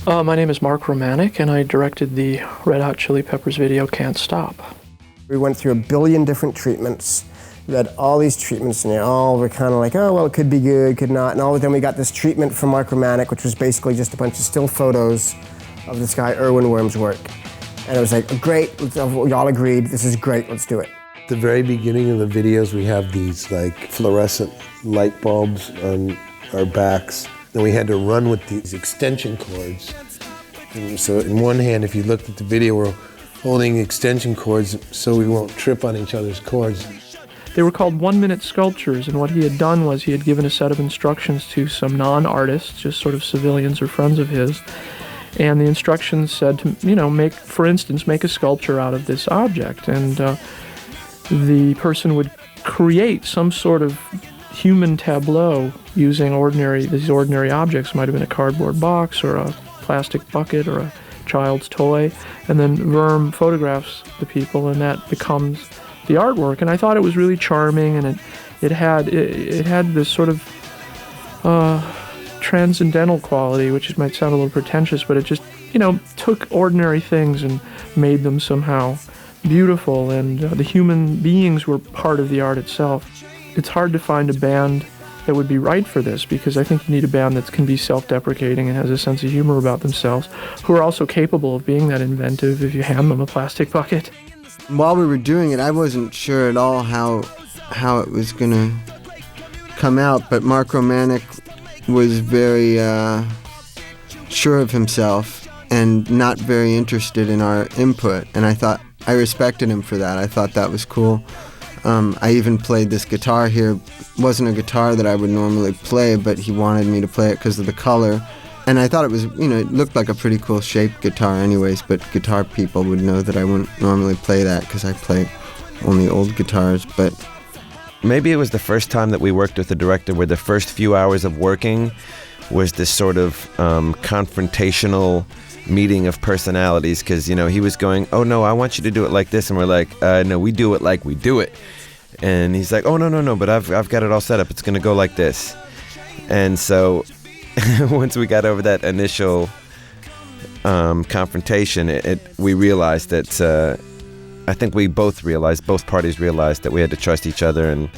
My name is Mark Romanek, and I directed the Red Hot Chili Peppers video, Can't Stop. We went through 1 billion different treatments, read all these treatments, and they all were kind of like, oh, well, it could be good, could not. And all of them, we got this treatment from Mark Romanek, which was basically just a bunch of still photos of this guy, Erwin Worm's work. And it was like, great, we all agreed, this is great, let's do it. At the very beginning of the videos, we have these like fluorescent light bulbs on our backs. And we had to run with these extension cords. And so in one hand, if you looked at the video, we're holding extension cords so we won't trip on each other's cords. They were called 1-minute sculptures, and what he had done was he had given a set of instructions to some non-artists, just sort of civilians or friends of his, and the instructions said to, for instance, make a sculpture out of this object, and the person would create some sort of human tableau using these ordinary objects. Might have been a cardboard box or a plastic bucket or a child's toy, and then Worm photographs the people, and that becomes the artwork. And I thought it was really charming, and it had this sort of transcendental quality, which might sound a little pretentious, but it just took ordinary things and made them somehow beautiful, and the human beings were part of the art itself. It's hard to find a band that would be right for this, because I think you need a band that can be self-deprecating and has a sense of humor about themselves, who are also capable of being that inventive if you hand them a plastic bucket. While we were doing it, I wasn't sure at all how it was going to come out, but Mark Romanek was very sure of himself and not very interested in our input, and I respected him for that. I thought that was cool. I even played this guitar here. It wasn't a guitar that I would normally play, but he wanted me to play it because of the color. And I thought it was, it looked like a pretty cool shaped guitar anyways, but guitar people would know that I wouldn't normally play that because I play only old guitars. But maybe it was the first time that we worked with a director where the first few hours of working was this sort of confrontational meeting of personalities, because he was going, oh no, I want you to do it like this, and we're like, no, we do it like we do it. And he's like, oh no, but I've got it all set up, it's gonna go like this. And so once we got over that initial confrontation, we realized that I think both parties realized that we had to trust each other, and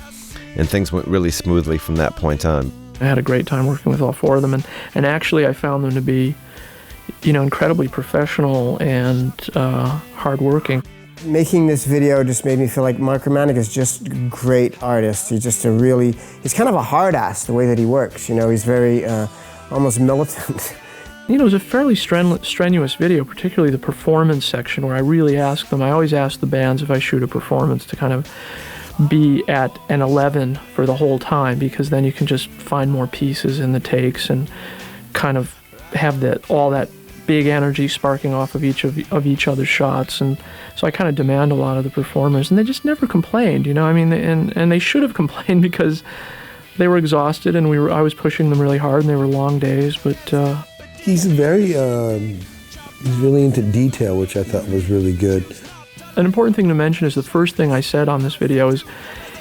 things went really smoothly from that point on. I had a great time working with all four of them, and actually I found them to be incredibly professional and hardworking. Making this video just made me feel like Mark Romanek is just a great artist. He's kind of a hard ass the way that he works. He's very almost militant. It was a fairly strenuous video, particularly the performance section, where I really I always ask the bands if I shoot a performance to kind of be at an 11 for the whole time, because then you can just find more pieces in the takes and kind of have all that big energy sparking off of each other's shots. And so I kind of demand a lot of the performers, and they just never complained, and they should have complained, because they were exhausted, and I was pushing them really hard, and they were long days. But he's really into detail, which I thought was really good. An important thing to mention is the first thing I said on this video is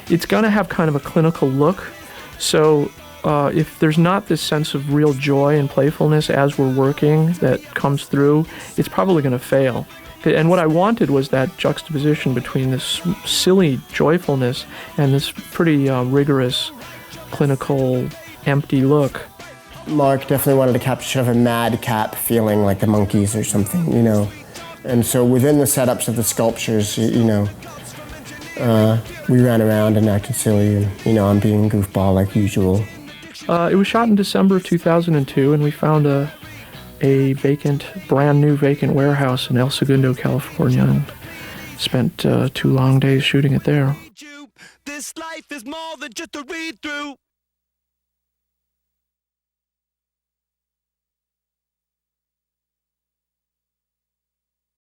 it's going to have kind of a clinical look. So if there's not this sense of real joy and playfulness as we're working that comes through, it's probably going to fail. And what I wanted was that juxtaposition between this silly joyfulness and this pretty rigorous, clinical, empty look. Mark definitely wanted to capture sort of a madcap feeling, like the Monkees or something, And so within the setups of the sculptures, we ran around and acted silly, and I'm being goofball like usual. It was shot in December of 2002, and we found a brand new vacant warehouse in El Segundo, California, and spent 2 long days shooting it there. This life is more than just a read-through.